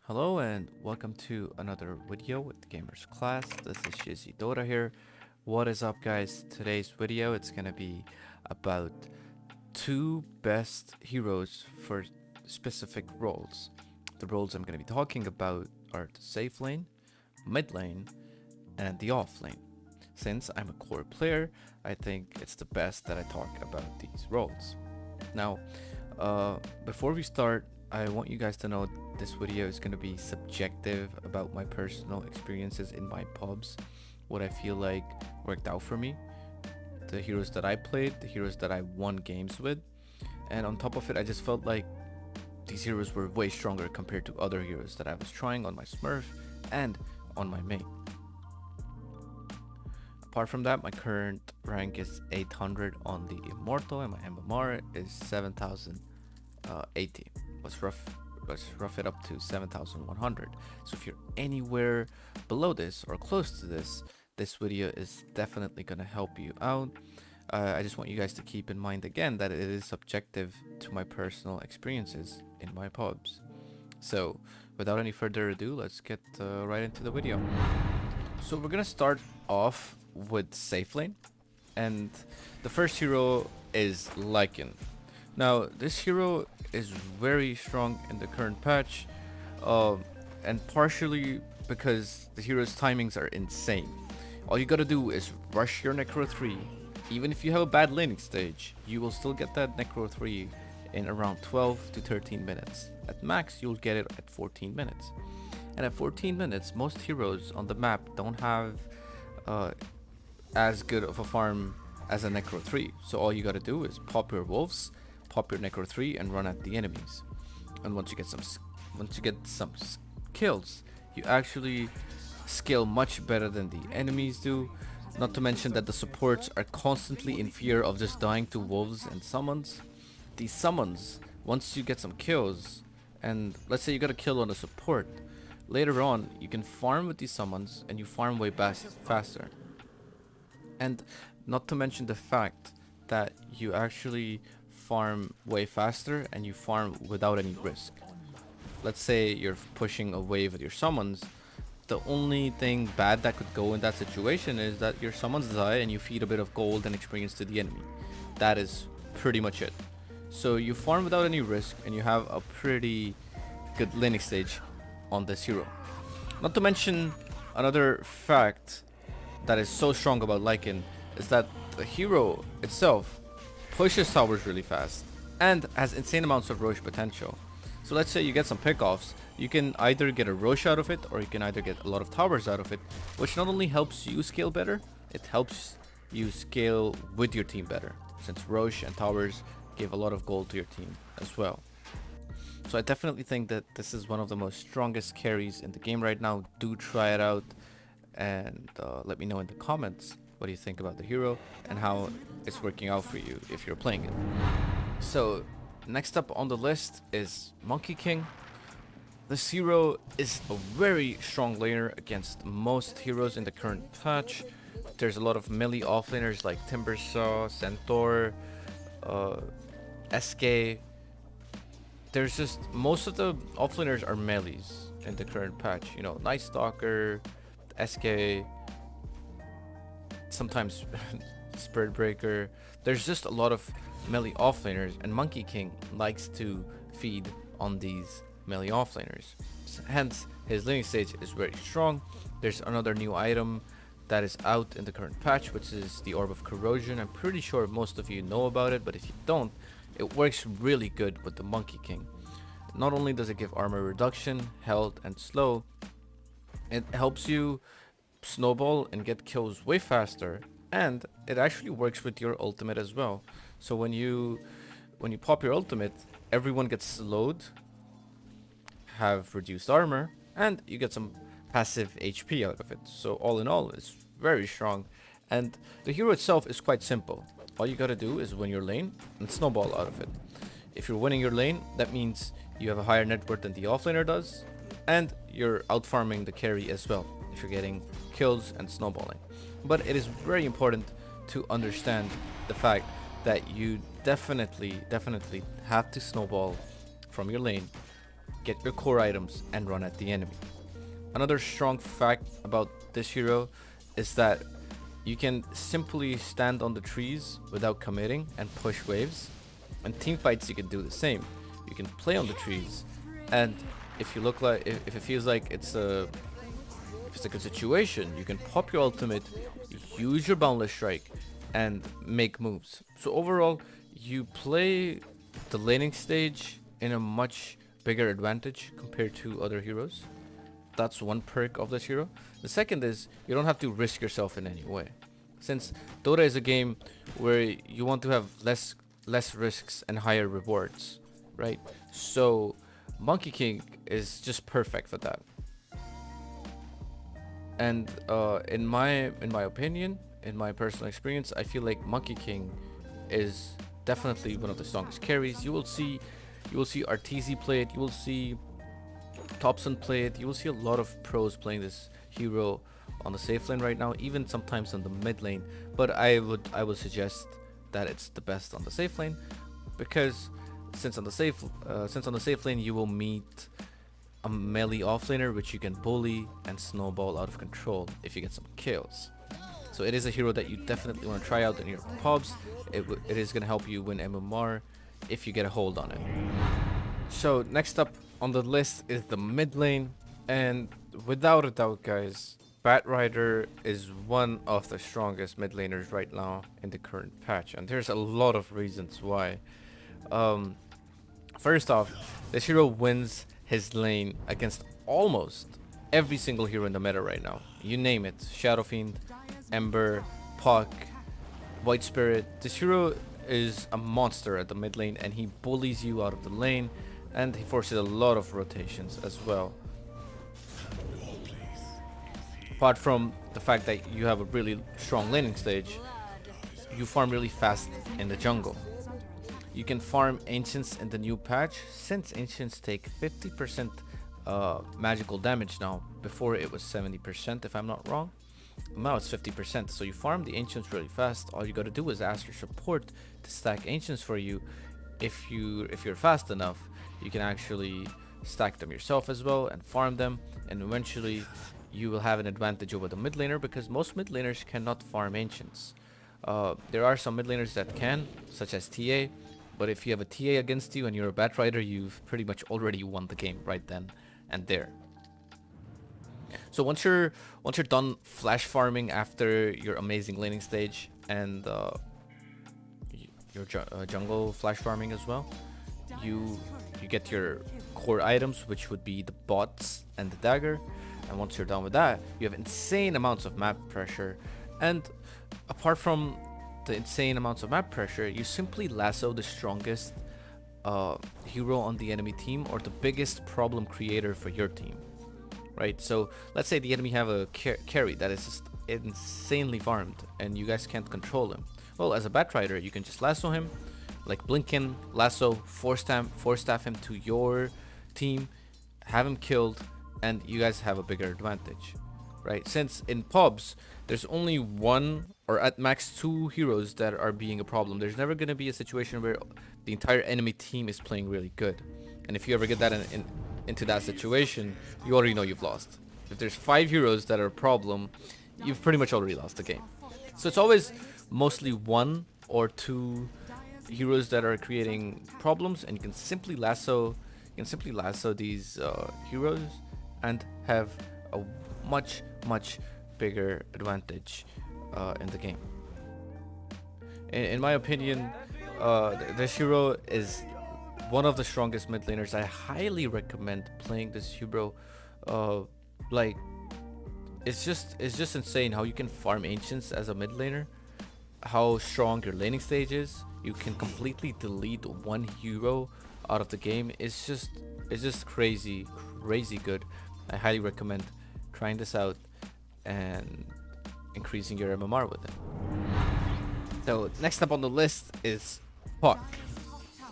Hello and welcome to another video with Gamers Class. This is Shizzy Dota here. What is up, guys? Today's video it's gonna be about two best heroes for specific roles. The roles I'm gonna be talking about are the safe lane, mid lane, and the off lane. Since I'm a core player, I think it's the best that I talk about these roles. Now, before we start, I want you guys to know this video is going to be subjective about my personal experiences in my pubs, what I feel like worked out for me, the heroes that I played, the heroes that I won games with, and on top of it, I just felt like these heroes were way stronger compared to other heroes that I was trying on my Smurf and on my main. Apart from that, my current rank is 800 on the Immortal and my MMR is 7080. Let's rough it up to 7100. So if you're anywhere below this or close to this video is definitely going to help you out. I just want you guys to keep in mind again that it is subjective to my personal experiences in my pubs. So without any further ado, let's get right into the video. So we're gonna start off with safe lane, and the first hero is Lycan. Now this hero is very strong in the current patch, and partially because the hero's timings are insane. All you gotta do is rush your Necro 3. Even if you have a bad laning stage, you will still get that Necro 3 in around 12 to 13 minutes. At max, you'll get it at 14 minutes. And at 14 minutes, most heroes on the map don't have as good of a farm as a Necro 3. So all you gotta do is pop your wolves, pop your Necro 3, and run at the enemies. And once you get some kills, you actually scale much better than the enemies do. Not to mention that the supports are constantly in fear of just dying to wolves and summons. These summons, once you get some kills, and let's say you got a kill on a support, later on you can farm with these summons and you farm way faster. And not to mention the fact that you actually farm way faster and you farm without any risk. Let's say you're pushing a wave with your summons. The only thing bad that could go in that situation is that your summons die and you feed a bit of gold and experience to the enemy. That is pretty much it. So you farm without any risk and you have a pretty good laning stage on this hero. Not to mention another fact that is so strong about Lycan is that the hero itself pushes towers really fast and has insane amounts of Roche potential. So let's say you get some pickoffs, you can either get a Roche out of it or you can either get a lot of towers out of it, which not only helps you scale better, it helps you scale with your team better, since Roche and towers give a lot of gold to your team as well. So I definitely think that this is one of the most strongest carries in the game right now. Do try it out and let me know in the comments what do you think about the hero and how it's working out for you if you're playing it. So next up on the list is Monkey King. This hero is a very strong laner against most heroes in the current patch. There's a lot of melee offlaners like Timbersaw, Centaur, SK. There's just most of the offlaners are melees in the current patch. You know, Night Stalker, SK, sometimes Spirit Breaker. There's just a lot of melee offlaners, and Monkey King likes to feed on these melee offlaners. Hence, his laning stage is very strong. There's another new item that is out in the current patch, which is the Orb of Corrosion. I'm pretty sure most of you know about it, but if you don't, it works really good with the Monkey King. Not only does it give armor reduction, health, and slow, it helps you snowball and get kills way faster, and it actually works with your ultimate as well. So when you pop your ultimate, everyone gets slowed, have reduced armor, and you get some passive HP out of it. So all in all, it's very strong, and the hero itself is quite simple. All you gotta do is win your lane and snowball out of it. If you're winning your lane, that means you have a higher net worth than the offlaner does, and you're out farming the carry as well if you're getting kills and snowballing. But it is very important to understand the fact that you definitely have to snowball from your lane get your core items, and run at the enemy. Another strong fact about this hero is that you can simply stand on the trees without committing and push waves. In team fights, you can do the same. You can play on the trees, and if you look like if it feels like if it's a good situation, you can pop your ultimate, use your boundless strike, and make moves. So overall, you play the laning stage in a much bigger advantage compared to other heroes. That's one perk of this hero. The second is you don't have to risk yourself in any way. Since Dota is a game where you want to have less risks and higher rewards, right? So Monkey King is just perfect for that. And in my opinion, in my personal experience, I feel like Monkey King is definitely one of the strongest carries. You will see Arteezy play it. You will see Thompson play it. You will see a lot of pros playing this hero on the safe lane right now, even sometimes on the mid lane. But I would suggest that it's the best on the safe lane, because since on the safe lane you will meet a melee offlaner which you can bully and snowball out of control if you get some kills. So it is a hero that you definitely want to try out in your pubs. It is going to help you win MMR if you get a hold on it. So next up on the list is the mid lane, and without a doubt, guys, Batrider is one of the strongest mid laners right now in the current patch, and there's a lot of reasons why. First off, this hero wins his lane against almost every single hero in the meta right now. You name it: Shadow Fiend, Ember, Puck, White Spirit. This hero is a monster at the mid lane, and he bullies you out of the lane, and he forces a lot of rotations as well. Apart from the fact that you have a really strong laning stage, you farm really fast in the jungle. You can farm Ancients in the new patch, since Ancients take 50% magical damage now. Before it was 70% if I'm not wrong. Now it's 50%, so you farm the Ancients really fast. All you gotta do is ask your support to stack Ancients for you. If you're fast enough, you can actually stack them yourself as well and farm them, and eventually you will have an advantage over the mid laner, because most mid laners cannot farm Ancients. There are some mid laners that can, such as TA, but if you have a TA against you and you're a Batrider, you've pretty much already won the game right then and there. So once you're done flash farming after your amazing laning stage and your jungle flash farming as well, you get your core items, which would be the bots and the dagger. And once you're done with that, you have insane amounts of map pressure. And apart from the insane amounts of map pressure, you simply lasso the strongest hero on the enemy team, or the biggest problem creator for your team, right? So let's say the enemy have a carry that is just insanely farmed and you guys can't control him. Well, as a Batrider, you can just lasso him, like Blinken, lasso, force staff him to your team, have him killed, and you guys have a bigger advantage, right? Since in pubs there's only one or at max two heroes that are being a problem. There's never going to be a situation where the entire enemy team is playing really good, and if you ever get that into that situation, you already know you've lost. If there's 5 heroes that are a problem, you've pretty much already lost the game. So it's always mostly 1 or 2 heroes that are creating problems, and you can simply lasso these heroes and have a much bigger advantage in the game. In my opinion, this hero is one of the strongest mid laners. I highly recommend playing this hero. Like, it's just insane how you can farm Ancients as a mid laner, how strong your laning stage is. You can completely delete one hero out of the game. It's just crazy good. I highly recommend trying this out and increasing your MMR with it. So next up on the list is Puck.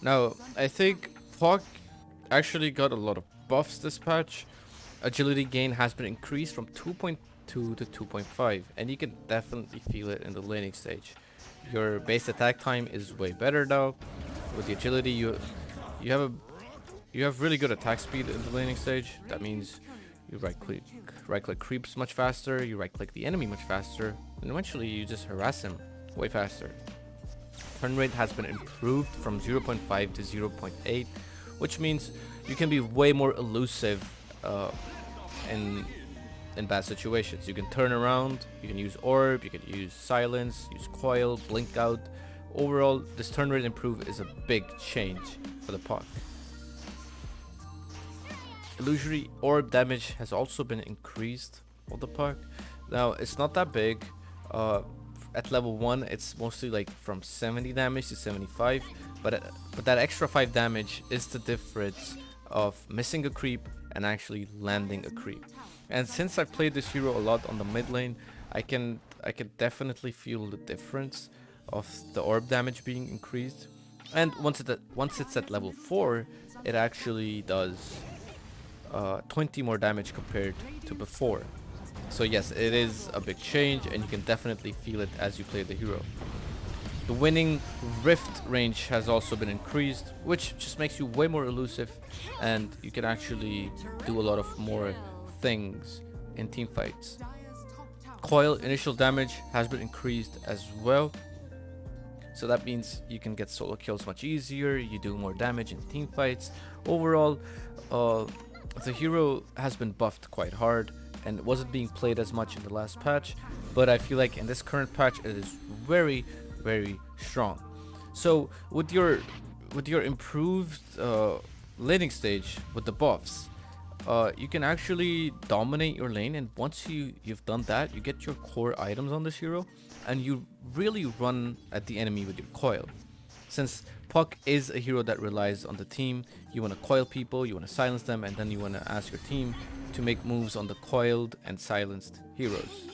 Now, I think Puck actually got a lot of buffs this patch. Agility gain has been increased from 2.2 to 2.5, and you can definitely feel it in the laning stage. Your base attack time is way better now. With the agility, you have you have really good attack speed in the laning stage. That means you right click creeps much faster, you right click the enemy much faster, and eventually you just harass him way faster. Turn rate has been improved from 0.5 to 0.8, which means you can be way more elusive in bad situations. You can turn around, you can use orb, you can use silence, use coil, blink out. Overall, this turn rate improve is a big change for the puck. Illusory orb damage has also been increased on the puck. Now, it's not that big. At level 1, it's mostly like from 70 damage to 75, but that extra 5 damage is the difference of missing a creep and actually landing a creep. And since I've played this hero a lot on the mid lane, I can definitely feel the difference of the orb damage being increased. And once it's at level 4, it actually does 20 more damage compared to before. So yes, it is a big change, and you can definitely feel it as you play the hero. The winning rift range has also been increased, which just makes you way more elusive, and you can actually do a lot of more things in team fights. Coil initial damage has been increased as well, so that means you can get solo kills much easier, you do more damage in team fights. Overall, the hero has been buffed quite hard, and it wasn't being played as much in the last patch, but I feel like in this current patch it is very, very strong. So with your improved laning stage with the buffs, you can actually dominate your lane, and once you've done that, you get your core items on this hero, and you really run at the enemy with your coil. Since Puck is a hero that relies on the team, you want to coil people, you want to silence them, and then you want to ask your team to make moves on the coiled and silenced heroes.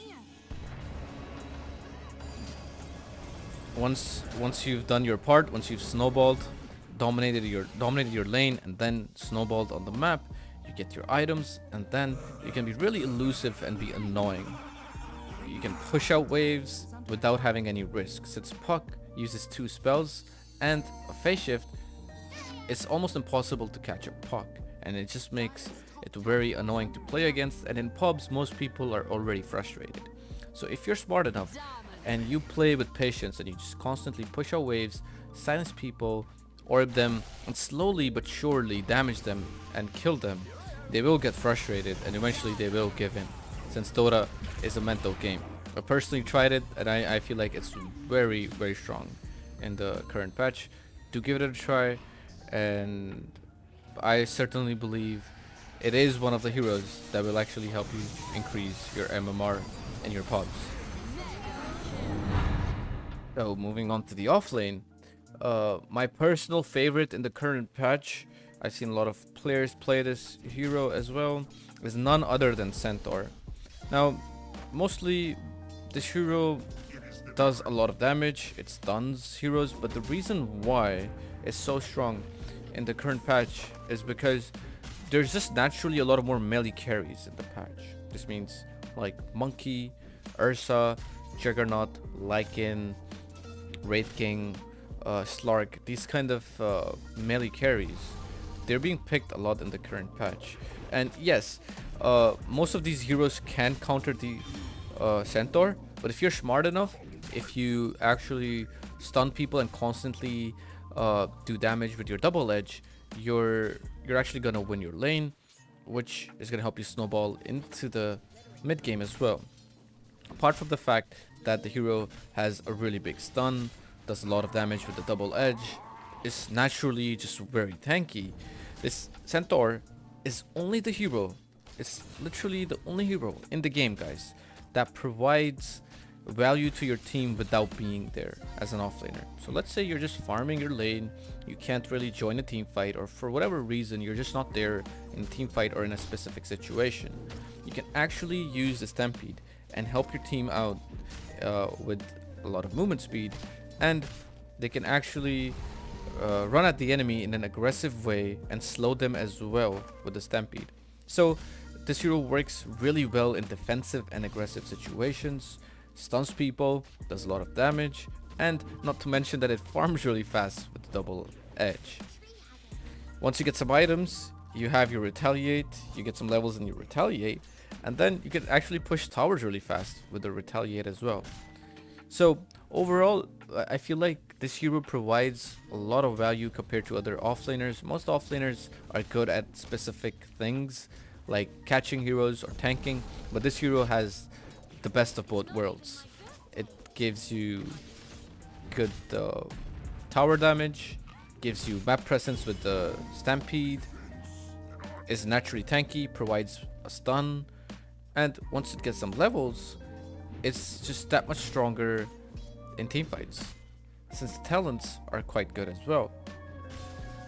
Once you've done your part, once you've snowballed, dominated your lane, and then snowballed on the map, you get your items, and then you can be really elusive and be annoying. You can push out waves without having any risk. Since Puck uses 2 spells and a phase shift, it's almost impossible to catch a Puck, and it just makes it very annoying to play against, and in pubs most people are already frustrated. So if you're smart enough and you play with patience and you just constantly push out waves, silence people, orb them, and slowly but surely damage them and kill them, they will get frustrated and eventually they will give in, since Dota is a mental game. I personally tried it, and I feel like it's very, very strong in the current patch. Do give it a try, and I certainly believe it is one of the heroes that will actually help you increase your MMR in your pubs. So moving on to the offlane, my personal favorite in the current patch, I've seen a lot of players play this hero as well, is none other than Centaur. Now, mostly this hero does a lot of damage, it stuns heroes, but the reason why it's so strong in the current patch is because there's just naturally a lot of more melee carries in the patch. This means like Monkey, Ursa, Juggernaut, Lycan, Wraith King, Slark, these kind of melee carries, they're being picked a lot in the current patch. And yes, most of these heroes can counter the Centaur, but if you're smart enough, if you actually stun people and constantly do damage with your double edge, you're actually gonna win your lane, which is gonna help you snowball into the mid game as well. Apart from the fact that the hero has a really big stun, does a lot of damage with the double edge, is naturally just very tanky, this Centaur is only the hero, it's literally the only hero in the game, guys, that provides value to your team without being there as an offlaner. So let's say you're just farming your lane, you can't really join a team fight, or for whatever reason you're just not there in a team fight or in a specific situation. You can actually use the Stampede and help your team out with a lot of movement speed, and they can actually run at the enemy in an aggressive way and slow them as well with the Stampede. So this hero works really well in defensive and aggressive situations, stuns people, does a lot of damage, and not to mention that it farms really fast with the double edge. Once you get some items, you have your retaliate, you get some levels and you retaliate, and then you can actually push towers really fast with the retaliate as well. So overall, I feel like this hero provides a lot of value compared to other offlaners. Most offlaners are good at specific things like catching heroes or tanking, but this hero has the best of both worlds. It gives you good tower damage, gives you map presence with the stampede, is naturally tanky, provides a stun, and once it gets some levels, it's just that much stronger in team fights, since the talents are quite good as well.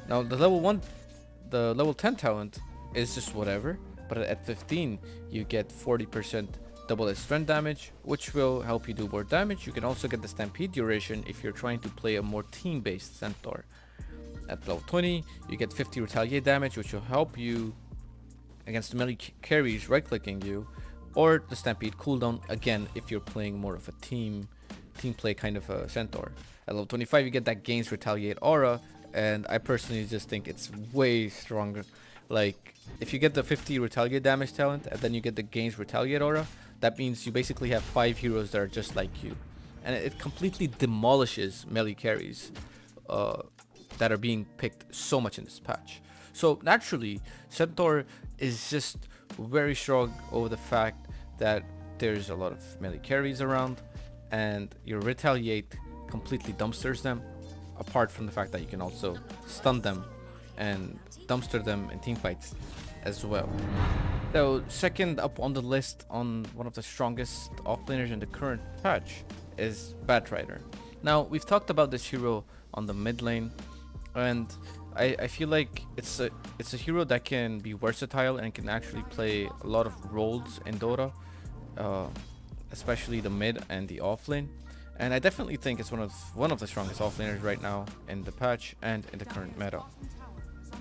Now the level 10 talent is just whatever, but at 15 you get 40% double edge strength damage, which will help you do more damage. You can also get the stampede duration if you're trying to play a more team based Centaur. At level 20 you get 50 retaliate damage, which will help you against the melee carries right clicking you, or the stampede cooldown again if you're playing more of a team play kind of a Centaur. At level 25 you get that gains retaliate aura, and I personally just think it's way stronger. Like if you get the 50 retaliate damage talent and then you get the gains retaliate aura, that means you basically have 5 heroes that are just like you, and it completely demolishes melee carries that are being picked so much in this patch. So naturally Centaur is just very strong over the fact that there's a lot of melee carries around, and your retaliate completely dumpsters them, apart from the fact that you can also stun them and dumpster them in team fights as well. So second up on the list on one of the strongest offlaners in the current patch is Batrider. Now we've talked about this hero on the mid lane, and I feel like it's a hero that can be versatile and can actually play a lot of roles in Dota, especially the mid and the off lane. And I definitely think it's one of the strongest offlaners right now in the patch and in the current meta.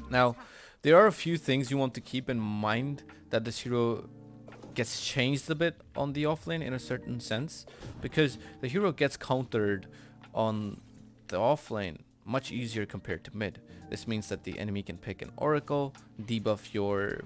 Now, there are a few things you want to keep in mind that this hero gets changed a bit on the offlane in a certain sense, because the hero gets countered on the offlane much easier compared to mid. This means that the enemy can pick an oracle, debuff your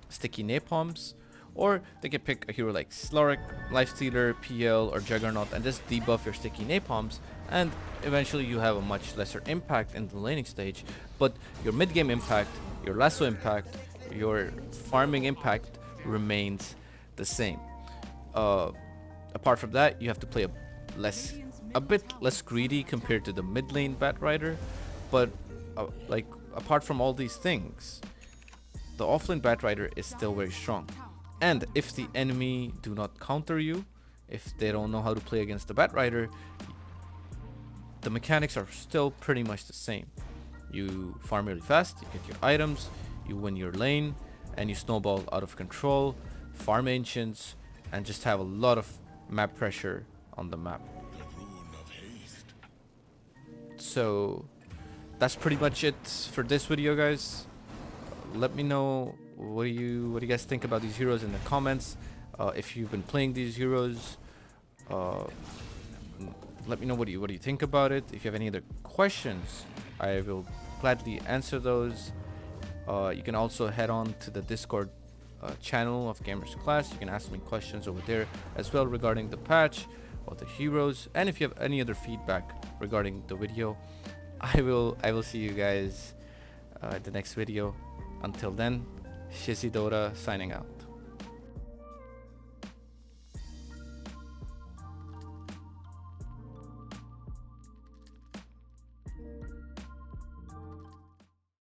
sticky napalms, or they can pick a hero like Slaric, Lifestealer, PL, or Juggernaut and just debuff your sticky napalms, and eventually you have a much lesser impact in the laning stage, but your mid game impact, your lasso impact, your farming impact remains the same. Apart from that, you have to play a bit less greedy compared to the mid lane Batrider, but like apart from all these things, the offlane Batrider is still very strong. And if the enemy do not counter you, if they don't know how to play against the Batrider, the mechanics are still pretty much the same. You farm really fast, you get your items, you win your lane, and you snowball out of control, farm ancients, and just have a lot of map pressure on the map. So that's pretty much it for this video, guys. Let me know what do you guys think about these heroes in the comments. If you've been playing these heroes, let me know what do you think about it. If you have any other questions, I will gladly answer those. You can also head on to the Discord channel of Gamers Class. You can ask me questions over there as well regarding the patch or the heroes, and if you have any other feedback regarding the video, I will see you guys in the next video. Until then, Shizzy Dota signing out.